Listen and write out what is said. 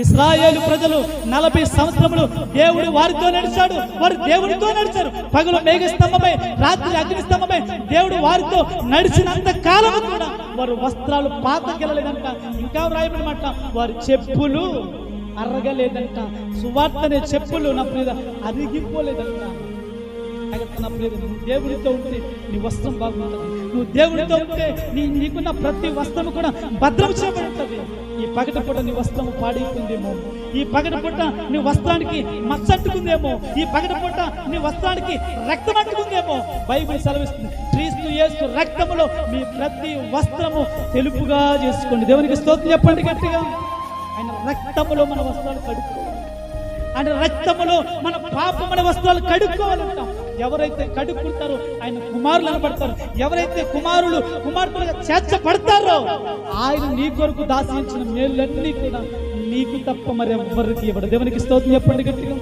ఇశ్రాయేలు ప్రజలు 40 సంవత్సరములు దేవుడు వారితో నడిచాడు, వారు దేవుడితో నడిచారు. పగలు మేఘస్తంభమై రాత్రి అగ్నిస్తంభమై దేవుడు వారితో నడిచినంత కాలం కూడా వారు వస్త్రాలు పాతకెళ్ళలేదంట. ఇంకా వ్రాయబడిన మాట, వారి చెప్పులు అరగలేదంట. సువార్తనే చెప్పులు నా మీద అరిగిపోలేదంట. నువ్వు దేవుడితో ఉంటే నీ వస్త్రం బాగుంటుంది. నువ్వు దేవుడితో ఉంటే నీకున్న ప్రతి వస్త్రము కూడా భద్రం చేయబడుతుంది. ఈ పగటి పూట నీ వస్త్రము పాడైపోయిందేమో, ఈ పగటి పూట నీ వస్త్రానికి మచ్చట్టుకుందేమో, ఈ పగటి పూట నీ వస్త్రానికి రక్తం అంటుకుందేమో. బైబిల్ సెలవిస్తుంది, క్రీస్తు యేసు రక్తములో మీ ప్రతి వస్త్రము తెలుపుగా చేసుకోండి. దేవునికి స్తోత్రం చెప్పండి గట్టిగా. ఆయన రక్తములో మన వస్త్రాలు కడుక్కోవాలి. ఆయన రక్తములో మన పాపమైన వస్త్రాలు కడుక్కోవాలంట. ఎవరైతే కడుక్కుంటారో ఆయన కుమారులు అనబడతారు. ఎవరైతే కుమార్తెలుగా చేర్చబడతారో ఆయన నీ కొరకు దాసించిన మేళ్ళన్నీ కూడా నీకు తప్ప మరి ఎవ్వరికి ఇవ్వడు. దేవునికి స్తోత్రం చెప్పండి గట్టిగా.